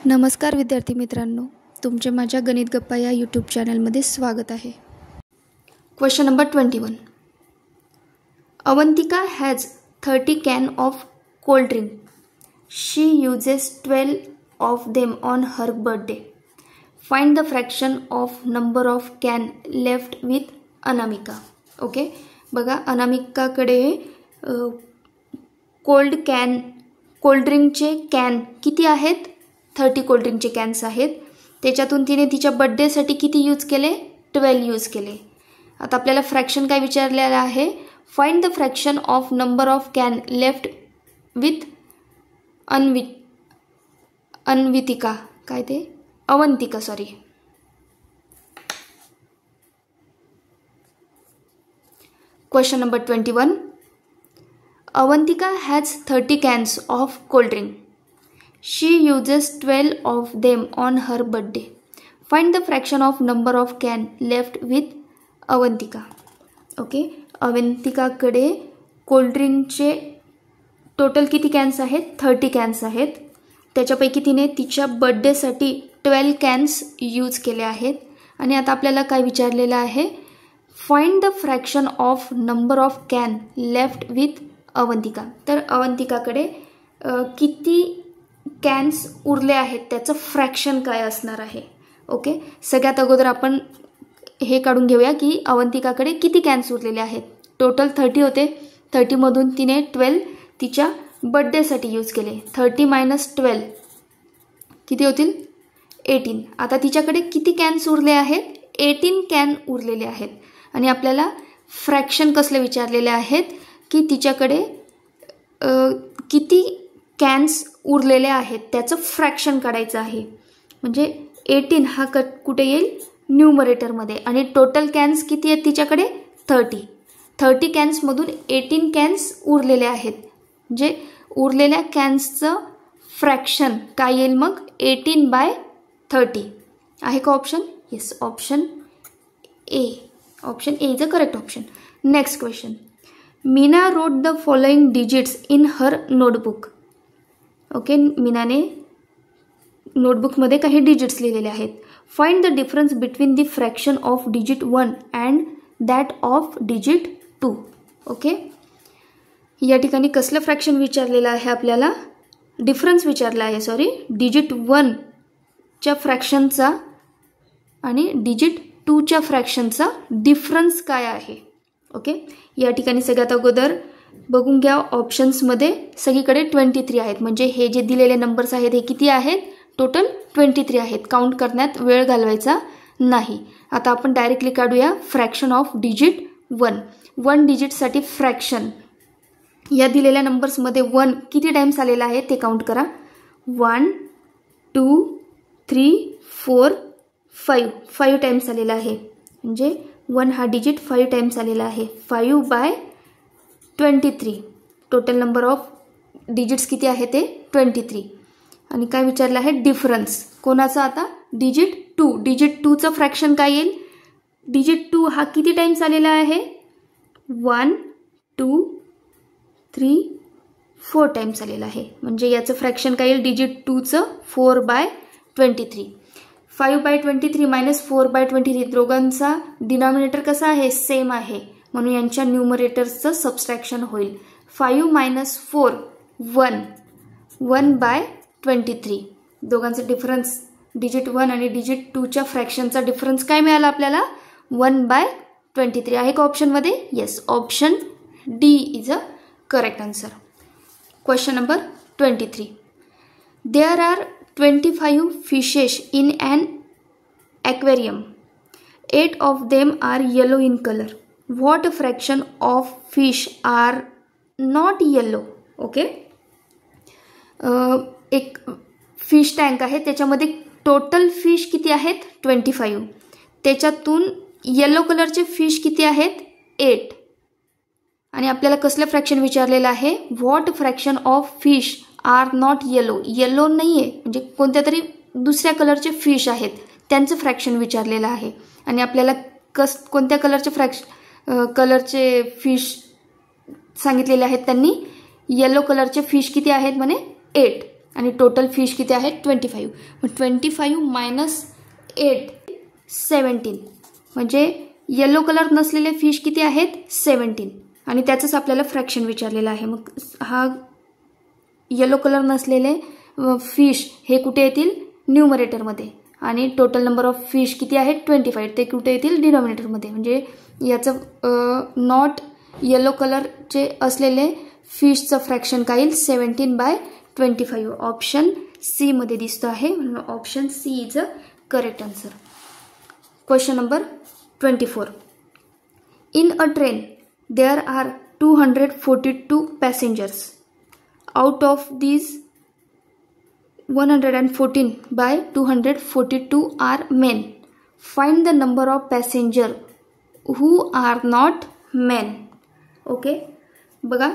नमस्कार विद्यार्थी मित्रांनो, तुमचे माझ्या गणित गप्पा या यूट्यूब चॅनलमध्ये स्वागत आहे. Question number 21. Avantika has 30 can of cold drink. She uses 12 of them on her birthday. Find the fraction of number of can left with Anamika. Okay, बघा अनामिकाकडे कोल्ड ड्रिंकचे कॅन किती आहेत? 30 कोल्ड ड्रिंकचे कॅन्स आहेत. त्याच्यातून तिने तिच्या बर्थडेसाठी किती यूज केले? 12 यूज केले. आता आपल्याला फ्रॅक्शन काय विचारलेलं आहे? Find the fraction of number of can left with Avantika sorry. Question number 21. Avantika has 30 cans of cold drink. She uses 12 of them on her birthday. Find the fraction of number of can left with Avantika. Okay, अवंतिकाकडे cold ड्रिंकचे total किती cans आहेत? 30 cans आहेत. त्याच्यापैकी तिने तिच्या बर्थडेसाठी 12 cans use केले आहेत. आणि आता आपल्याला काय विचारलेलं आहे? Find the fraction of number of can left with Avantika. तर अवंतिकाकडे किती कॅन्स उरले आहेत त्याचं फ्रॅक्शन काय असणार आहे? ओके, सगळ्यात अगोदर आपण हे काढून घेऊया की अवंतिकाकडे किती कॅन्स उरलेले आहेत. टोटल 30 होते. 30मधून तिने 12 तिच्या बर्थडेसाठी यूज केले. 30 - 12 किती होतील? 18. आता तिच्याकडे किती कॅन्स उरले आहेत? 18 कॅन उरलेले आहेत. आणि आपल्याला फ्रॅक्शन कसले विचारलेले आहेत की तिच्याकडे किती कॅन्स उरलेले आहेत त्याचं फ्रॅक्शन काढायचं आहे. म्हणजे 18 हा कुठे येईल? न्यूमरेटरमध्ये. आणि टोटल कॅन्स किती आहेत तिच्याकडे? 30 कॅन्समधून 18 कॅन्स उरलेले आहेत. म्हणजे उरलेल्या कॅन्सचं फ्रॅक्शन काय येईल मग? 18/30. आहे का option? Yes, option A. Option A is a correct option. Next question. Meena wrote the following digits in her notebook. Okay, मीनाने नोटबुकमध्ये काही डिजिट्स लिहिलेले आहेत. Find the difference between the fraction of digit 1 and that of digit 2. Okay, या ठिकाणी कसलं fraction विचारलेलं आहे आपल्याला? डिफरन्स विचारला आहे. सॉरी, डिजिट 1च्या फ्रॅक्शनचा आणि डिजिट 2च्या फ्रॅक्शनचा डिफरन्स काय आहे? ओके, या ठिकाणी सगळ्यात अगोदर बघून घ्या ऑप्शन्समध्ये सगळीकडे 23 आहेत. म्हणजे हे जे दिलेले नंबर्स आहेत हे किती आहेत? टोटल 23 आहेत. काउंट करण्यात वेळ घालवायचा नाही. आता आपण डायरेक्टली काढूया फ्रॅक्शन ऑफ डिजिट 1 डिजिटसाठी फ्रॅक्शन. या दिलेल्या नंबर्समध्ये 1 किती टाइम्स आलेला आहे ते काउंट करा. 1 2 3 4 5 टाइम्स आलेला आहे. म्हणजे 1 हा डिजिट 5 टाइम्स आलेला आहे. 5/23. टोटल नंबर ऑफ डिजिट्स किती आहे ते? 23. आणि काय विचारलं आहे? डिफरन्स कोणाचा? आता डिजिट 2. डिजिट 2चं फ्रॅक्शन काय येईल? डिजिट 2 हा किती टाइम्स आलेला आहे? 1 2 3 4 टाइम्स आलेला आहे. म्हणजे याचं फ्रॅक्शन काय येईल? डिजिट 2चं 4/23. 5/23 - 4/23 दोघांचा डिनॉमिनेटर कसा आहे? सेम आहे. म्हणून यांच्या न्यूमरेटर्सचं सबस्ट्रॅक्शन होईल. 5 - 4 1/23. दोघांचा डिफरन्स डिजिट 1 आणि डिजिट 2च्या फ्रॅक्शनचा डिफरन्स काय मिळाला आपल्याला? 1/23. आहे का ऑप्शनमध्ये? Yes, option D is a correct answer. Question number 23. There are 25 fishes in an aquarium. 8 of them are yellow in color. What fraction of fish are not yellow? Okay, एक fish tank आहे. त्याच्यामध्ये total fish किती आहेत? 25. त्याच्यातून yellow कलरचे fish किती आहेत? 8. आणि आपल्याला कसलं फ्रॅक्शन विचारलेलं आहे? What fraction of fish are not yellow. Yellow नाही आहे, म्हणजे कोणत्या तरी दुसऱ्या कलरचे फिश आहेत त्यांचं फ्रॅक्शन विचारलेलं आहे. आणि आपल्याला कोणत्या कलरचे फिश सांगितलेले आहेत त्यांनी? येलो कलरचे फिश किती आहेत म्हणे? 8. आणि टोटल फिश किती आहेत 25. मग 25 मायनस 8 17 म्हणजे येलो कलर नसलेले फिश किती आहेत 17 आणि त्याचंच आपल्याला फ्रॅक्शन विचारलेलं आहे. मग हा येलो कलर नसलेले फिश हे कुठे येतील न्यूमरेटरमध्ये आणि टोटल नंबर ऑफ फिश किती आहेत 25 ते कुठे येतील डिनॉमिनेटरमध्ये. म्हणजे याचं नॉट येलो कलरचे असलेले फिशचं फ्रॅक्शन काय येईल 17/25. ऑप्शन सी मध्ये दिसतो आहे म्हणून option C is a correct answer. Question number 24. In a train there are 242 passengers. Out of these 114/242 are men. Find the number of passengers who are not men. Okay बघा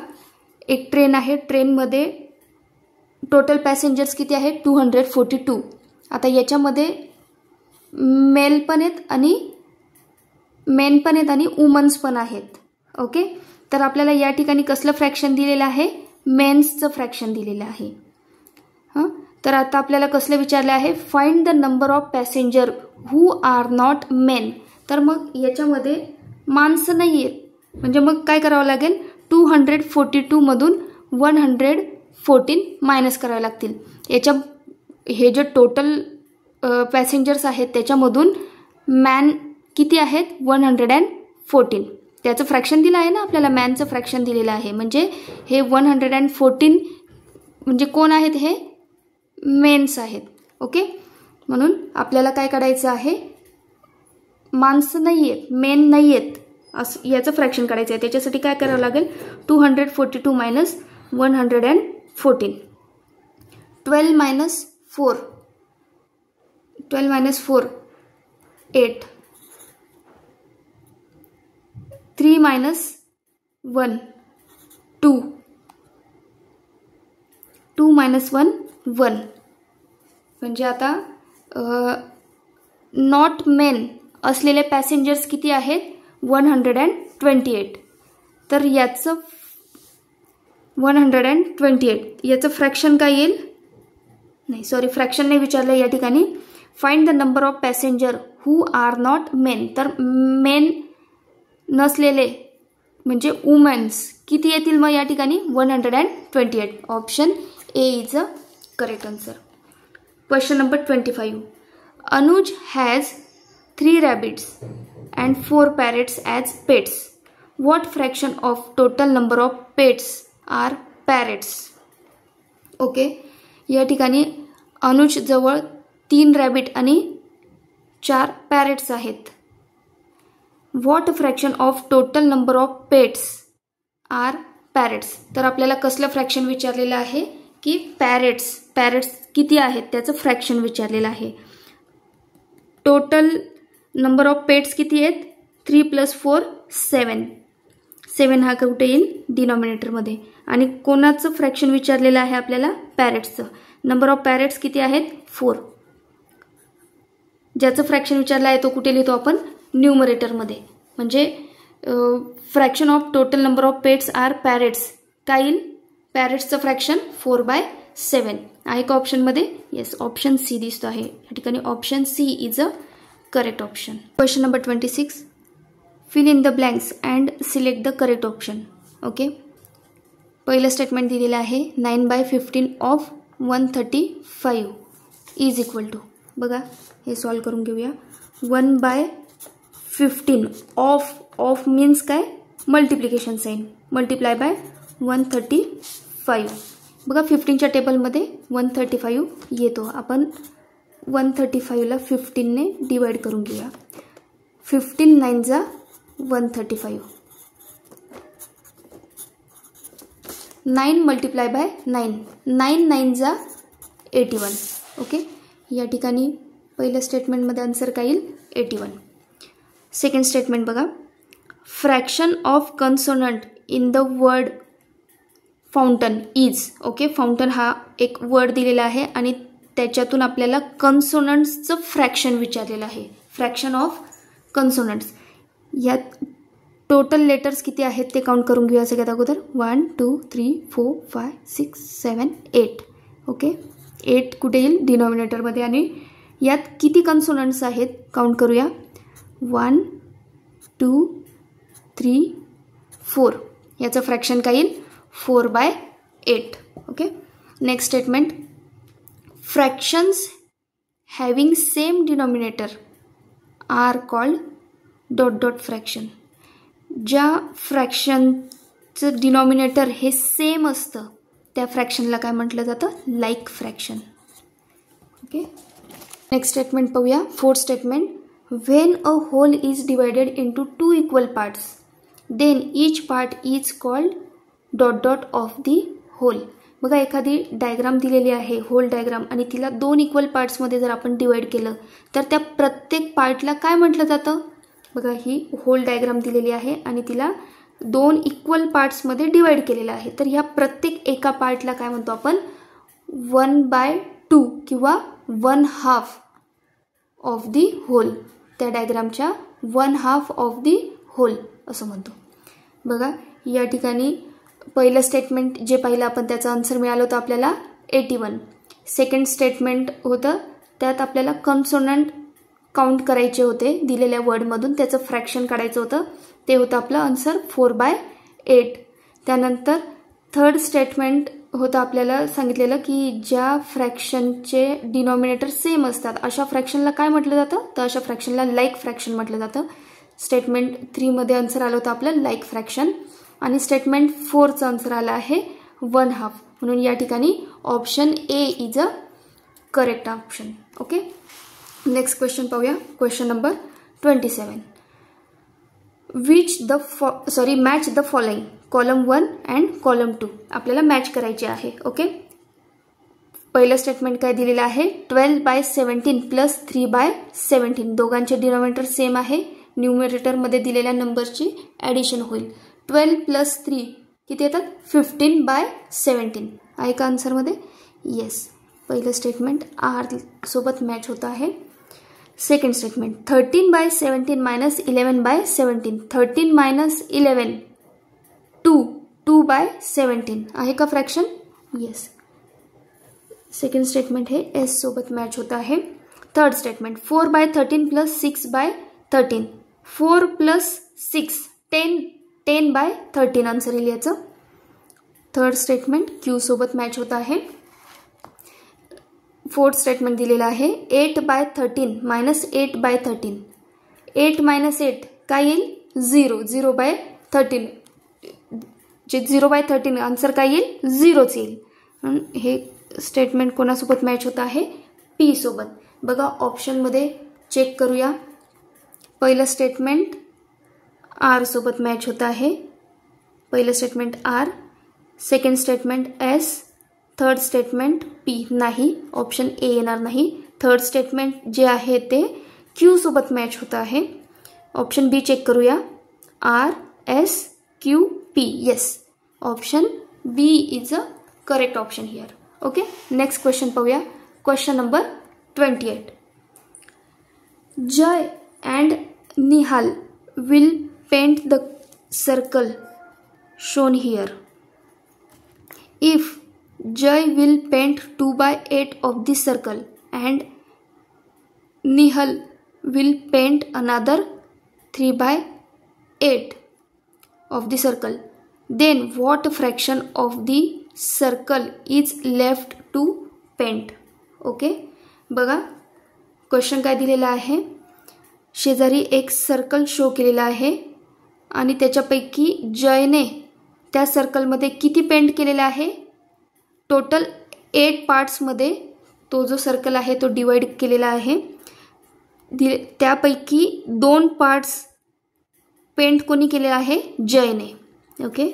एक train आहे. ट्रेनमध्ये total passengers किती आहेत 242. आता याच्यामध्ये mail पण आहेत आणि मेन पण आहेत आणि वुमन्स पण आहेत. ओके तर आपल्याला या ठिकाणी कसलं फ्रॅक्शन दिलेलं आहे मेन्सचं फ्रॅक्शन दिलेलं आहे. हां तर आता आपल्याला कसलं विचारलं आहे find the number of passenger who are not men. तर मग याच्यामध्ये माणसं नाही आहेत म्हणजे मग काय करावं लागेल 242 मधून 114 मायनस करावे लागतील. याच्या हे जे टोटल पॅसेंजर्स आहेत त्याच्यामधून मॅन किती आहेत 114. त्याचं फ्रॅक्शन दिलं आहे ना आपल्याला मॅनचं फ्रॅक्शन दिलेलं आहे म्हणजे हे 114 म्हणजे कोण आहेत हे मेन्स आहेत. ओके म्हणून आपल्याला काय काढायचं आहे माणसं नाही आहेत मेन नाही आहेत असं याचं फ्रॅक्शन काढायचं आहे. त्याच्यासाठी काय करावं लागेल 242 मायनस 114. 12 मायनस 4 8. 3 मायनस 1 2. 2 मायनस 1 1. म्हणजे आता नॉट मेन असलेले पॅसेंजर्स किती आहेत 128. तर याचं 128 याचं फ्रॅक्शन काय येईल नाही सॉरी फ्रॅक्शन नाही विचारलं या ठिकाणी. Find the number of passenger who are not men. तर मेन नसलेले म्हणजे वुमेन्स किती येतील मग या ठिकाणी 128. Option A is a correct answer. Question number 25. Anuj has 3 rabbits and 4 parrots as pets. What fraction of total number of pets are parrots. Okay या ठिकाणी अनुज जवळ 3 रॅबिट आणि 4 पॅरेट्स आहेत. What fraction of total number of pets are parrots. तर आपल्याला कसलं fraction विचारलेलं आहे की पॅरेट्स किती आहेत त्याचं फ्रॅक्शन विचारलेलं आहे. टोटल नंबर ऑफ पेट्स किती आहेत 3 + 4 7. 7 हा कुठे येईल डिनॉमिनेटरमध्ये आणि कोणाचं फ्रॅक्शन विचारलेलं आहे आपल्याला पॅरेट्सचं. नंबर ऑफ पॅरेट्स किती आहेत 4. ज्याचं फ्रॅक्शन विचारलं आहे तो कुठे लिहितो आपण न्यूमरेटरमध्ये. म्हणजे fraction of total number of pets are parrots काय येईल पॅरेट्सचं फ्रॅक्शन 4/7 आहे का ऑप्शनमध्ये. येस ऑप्शन सी दिसतो आहे या ठिकाणी. Option C is a correct option. Question number 26. Fill in the blanks and select the correct option. Okay पहिलं स्टेटमेंट दिलेलं आहे 9/15 ऑफ 135 इज इक्वल टू. बघा हे सॉल्व करून घेऊया. 1/15 ऑफ मीन्स काय मल्टिप्लिकेशन साईन मल्टिप्लाय बाय 135. बघा 15च्या टेबलमध्ये 135 येतो. आपण 135ला 15ने डिवाइड करून घेऊया. 15 9 135. 9 मल्टिप्लाय बाय 9 9 9 81. ओके या ठिकाणी पहिल्या स्टेटमेंटमध्ये आन्सर काय येईल 81. सेकंड स्टेटमेंट बघा. Fraction of consonant in the word fountain is. Okay fountain हा एक वर्ड दिलेला आहे आणि त्याच्यातून आपल्याला कन्सोनंट्सचं फ्रॅक्शन विचारलेलं आहे. फ्रॅक्शन ऑफ कन्सोनंट्स यात टोटल लेटर्स किती आहेत ते काउंट करून घेऊया सगळ्यात अगोदर. 1 2 3 4 5 6 7 8. ओके, 8 कुठे येईल डिनॉमिनेटरमध्ये. आणि यात किती कन्सोनंट्स आहेत काउंट करूया. 1 2 3 4. याचं फ्रॅक्शन काय येईल 4/8. Okay. Next statement, fractions having same denominator are called ... fraction. ज्या फ्रॅक्शनचं डिनॉमिनेटर हे सेम असतं त्या फ्रॅक्शनला काय म्हटलं जातं, like fraction. Okay. Next statement पाहूया. 4th statement, when a whole is divided into 2 equal parts then each part is called ... of the whole. बघा, एखादी डायग्राम दिलेली आहे, होल डायग्राम, आणि तिला 2 इक्वल पार्ट्समध्ये जर आपण डिवाइड केलं तर त्या प्रत्येक पार्टला काय म्हटलं जातं. बघा, ही होल डायग्राम दिलेली आहे आणि तिला 2 इक्वल पार्ट्समध्ये डिवाइड केलेलं आहे. तर ह्या प्रत्येक एका पार्टला काय म्हणतो आपण, 1/2 किंवा 1/2 ऑफ दी होल. त्या डायग्रामच्या 1/2 ऑफ दी होल असं म्हणतो. बघा, या ठिकाणी पहिलं स्टेटमेंट जे पाहिलं आपण त्याचं आन्सर मिळालं होतं आपल्याला 81. सेकंड स्टेटमेंट होतं त्यात आपल्याला कन्सोनंट काउंट करायचे होते दिलेल्या वर्डमधून, त्याचं फ्रॅक्शन काढायचं होतं, ते होतं आपलं आन्सर 4/8. त्यानंतर थर्ड स्टेटमेंट होतं आपल्याला सांगितलेलं की ज्या फ्रॅक्शनचे डिनॉमिनेटर सेम असतात अशा फ्रॅक्शनला काय म्हटलं जातं, तर अशा फ्रॅक्शनला लाईक फ्रॅक्शन म्हटलं जातं. स्टेटमेंट 3मध्ये आन्सर आलं होतं आपलं लाईक फ्रॅक्शन. आणि स्टेटमेंट 4चं आन्सर आलं आहे 1/2. म्हणून या ठिकाणी option A is a correct option. Okay. Next question पाहूया. Question number 27. Match the following column 1 and column 2. आपल्याला मॅच करायचे आहे. ओके. पहिलं स्टेटमेंट काय दिलेलं आहे, 12/17 प्लस 3/17. दोघांचे डिनॉमिनेटर सेम आहे. न्यूमरेटरमध्ये दिलेल्या नंबरची ॲडिशन होईल. 12 प्लस 3 किती येतात, 15/17 आहे का आन्सरमध्ये. येस, पहिलं स्टेटमेंट आर सोबत मॅच होतं आहे. Second statement, 13/17 minus 11/17. 13 मायनस 11 2/17 आहे का फ्रॅक्शन. येस, सेकंड स्टेटमेंट हे एस सोबत मॅच होतं आहे. Third statement, 4/13 plus 6/13. 4 plus 6 10/13 answer येईल याचं. थर्ड स्टेटमेंट क्यू सोबत मॅच होत आहे. फोर्थ स्टेटमेंट दिलेलं आहे 8/13 मायनस 8/13. 8 मायनस 8 काय येईल, 0/13. जे 0/13 आन्सर काय येईल, 0च येईल. हे स्टेटमेंट कोणासोबत मॅच होत आहे, पी सोबत. बघा, ऑप्शनमध्ये चेक करूया. पहिलं स्टेटमेंट आर सोबत मॅच होत आहे. पहिलं statement R, second statement S, third statement P नाही, ऑप्शन ए येणार नाही. थर्ड स्टेटमेंट जे आहे ते क्यू सोबत मॅच होत आहे. ऑप्शन बी चेक करूया. R S Q P. Yes, option B is a correct option here. Okay. Next question पाहूया. Question number 28. Jay and Nihal will paint the circle shown here. If Jay will paint 2/8 of the circle and Nihal will paint another 3/8 of the circle, then what fraction of the circle is left to paint? Okay. बघा, question काय दिलेला आहे, शेजारी एक circle show केलेला आहे आणि त्याच्यापैकी जयने त्या सर्कलमध्ये किती पेंट केलेला आहे, टोटल 8 पार्ट्समध्ये तो जो सर्कल आहे तो डिवाइड केलेला आहे. त्यापैकी 2 पार्ट्स पेंट कोणी केलेला आहे, जयने. ओके.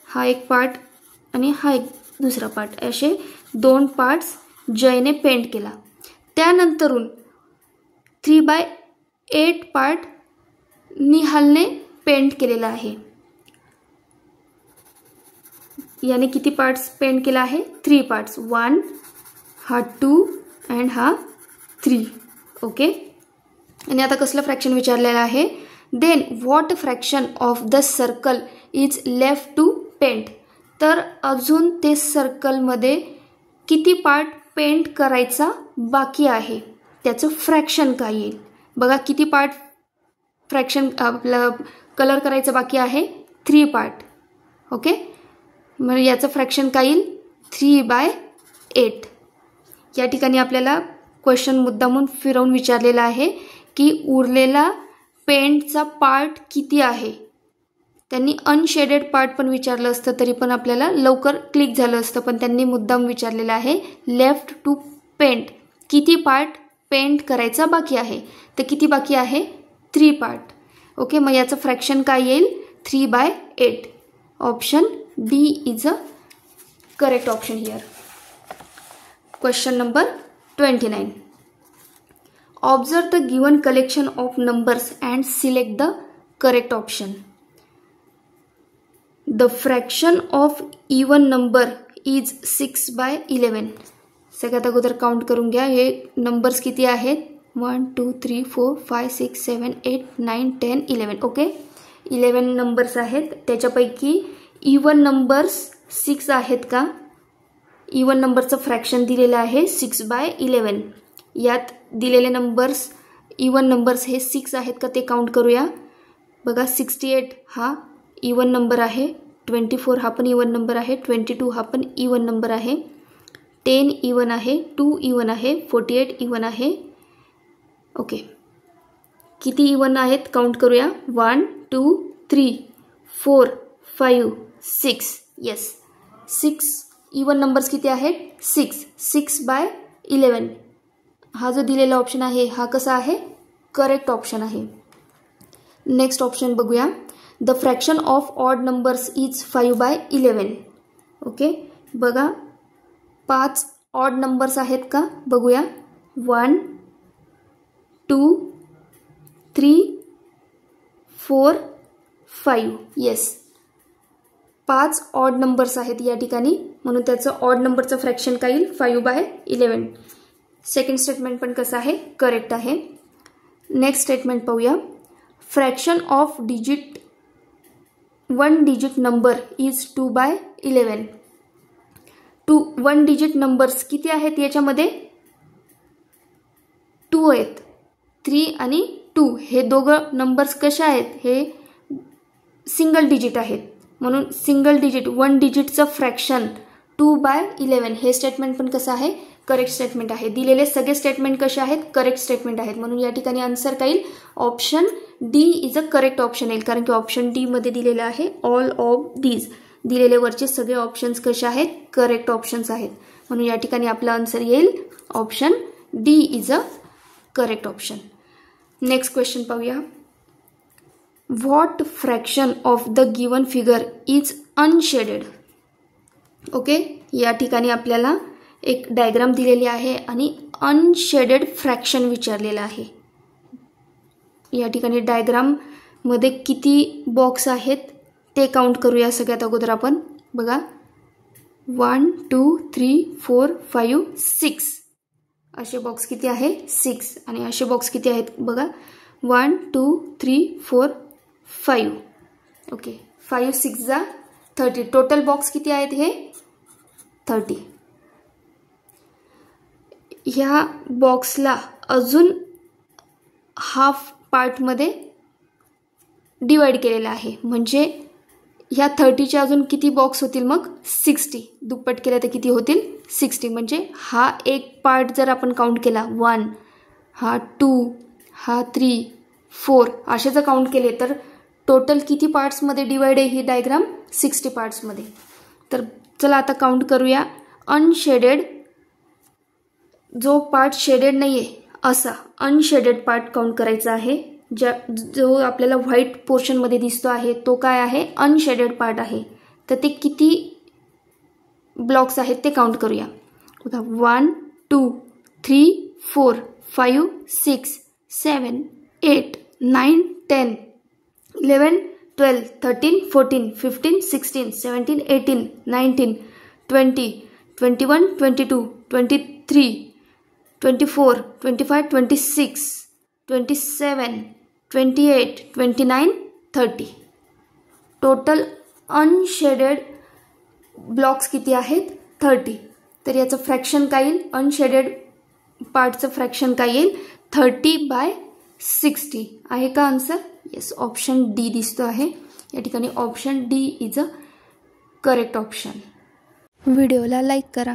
हा एक पार्ट आणि हा एक दुसरा पार्ट, असे 2 पार्ट्स जयने पेंट केला. त्यानंतरून 3/8 पार्ट निहालने पेंट केलेला आहे. याने किती पार्ट्स पेंट केला आहे, 3 पार्ट्स. 1, हा 2 अँड हा 3. ओके. आणि आता कसलं फ्रॅक्शन विचारलेलं आहे, then what fraction of the circle is left to paint. तर अजून ते सर्कलमध्ये किती पार्ट पेंट करायचा बाकी आहे त्याचं फ्रॅक्शन काय येईल. बघा किती पार्ट फ्रॅक्शन आपला कलर करायचं बाकी आहे 3 पार्ट. ओके, मग याचं फ्रॅक्शन काय येईल 3/8. या ठिकाणी आपल्याला क्वेश्चन मुद्दामून फिरवून विचारलेला आहे की उरलेला पेंटचा पार्ट किती आहे. त्यांनी अनशेडेड पार्ट पण विचारलं असतं तरी पण आपल्याला लवकर क्लिक झालं असतं, पण त्यांनी मुद्दाम विचारलेलं आहे लेफ्ट टू पेंट, किती पार्ट पेंट करायचा बाकी आहे. तर किती बाकी आहे 3 पार्ट. ओके, मग याचं फ्रॅक्शन काय येईल 3/8. Option D is a correct option here. Question number 29. Observe the given collection of numbers and select the correct option. The fraction of even number is 6/11. सगळ्यात अगोदर काउंट करून घ्या हे नंबर्स किती आहेत 1 2 3 4 5 6 7 8 9 10 11. ओके, 11 नंबर्स आहेत. त्याच्यापैकी इवन नंबर्स 6 आहेत का. इवन नंबरचं फ्रॅक्शन दिलेलं आहे 6/11. यात दिलेले नंबर्स इवन नंबर्स हे 6 आहेत का ते काउंट करूया. बघा 68 हा इवन नंबर आहे, 24 हा पण इवन नंबर आहे, 22 हा पण इवन नंबर आहे, 10 इवन आहे, 2 इवन आहे, 48 इवन आहे. ओके, किती इवन आहेत काउंट करूया 1 2 3 4 5 6. येस, 6 इवन नंबर्स किती आहेत 6. 6/11 हा जो दिलेला ऑप्शन आहे हा कसा आहे करेक्ट ऑप्शन आहे. नेक्स्ट ऑप्शन बघूया. The fraction of odd numbers is 5/11. Okay, बघा 5 ऑड नंबर्स आहेत का बघूया 1 2 3 4 5. येस, 5 ऑड नंबर्स आहेत या ठिकाणी, म्हणून त्याचं ऑड नंबरचं फ्रॅक्शन काय येईल 5/11. सेकंड स्टेटमेंट पण कसं आहे करेक्ट आहे. नेक्स्ट स्टेटमेंट पाहूया. Fraction of digit 1 digit number is 2/11. 1 digit numbers किती आहेत याच्यामध्ये 2 आहेत. 3 आणि 2 हे दोघं नंबर्स कशा आहेत हे सिंगल डिजिट आहेत, म्हणून सिंगल डिजिट 1 डिजिटचं फ्रॅक्शन 2/11 हे स्टेटमेंट पण कसं आहे करेक्ट स्टेटमेंट आहे. दिलेले सगळे स्टेटमेंट कसे आहेत करेक्ट स्टेटमेंट आहेत, म्हणून या ठिकाणी आन्सर काय येईल option D is a correct option येईल, कारण की ऑप्शन डी मध्ये दिलेलं आहे ऑल ऑफ दीज. दिलेले वरचे सगळे ऑप्शन्स कसे आहेत करेक्ट ऑप्शन्स आहेत, म्हणून या ठिकाणी आपला आन्सर येईल option D is a correct option. Next question पाहूया. What fraction of the given figure is unshaded. Okay, या ठिकाणी आपल्याला एक डायग्राम दिलेली आहे आणि अनशेडेड फ्रॅक्शन विचारलेलं आहे. या ठिकाणी डायग्राममध्ये किती बॉक्स आहेत ते काउंट करूया. सगळ्यात अगोदर आपण बघा 1 2 3 4 5 6 असे बॉक्स किती आहे 6, आणि असे बॉक्स किती आहेत बघा 1 2 3 4 5. ओके, 5 6 जा 30. टोटल बॉक्स किती आहेत हे 30. ह्या बॉक्सला अजून हाफ पार्टमध्ये डिवाइड केलेला आहे, म्हणजे ह्या 30चे अजून किती बॉक्स होतील मग 60. दुप्पट केलं तर किती होतील 60. म्हणजे हा एक पार्ट जर आपण काउंट केला 1 हा 2 हा 3 4 असे जर काउंट केले तर टोटल किती पार्ट्समध्ये डिवाइड आहे ही डायग्राम 60 पार्ट्समध्ये. तर चला आता काउंट करूया. अनशेडेड जो पार्ट शेडेड नाही आहे असा अनशेडेड पार्ट काउंट करायचा आहे. जो आपल्याला व्हाईट पोर्शनमध्ये दिसतो आहे तो काय आहे अनशेडेड पार्ट आहे. तर ते किती ब्लॉक्स आहेत ते काउंट करूया. बघा 1 2 3 4 5 6 7 8 9 10 11 12 13 14 15 16 17 18 19 20 21 22 23 24 25 26 27 28 29 30. टोटल अनशेडेड ब्लॉक्स किती आहेत 30. तर याचं फ्रॅक्शन काय येईल, अनशेडेड पार्टचं फ्रॅक्शन काय येईल, 30/60 आहे का आन्सर? येस, ऑप्शन डी दिसतो आहे या ठिकाणी. Option D is a correct option. व्हिडिओला लाईक करा.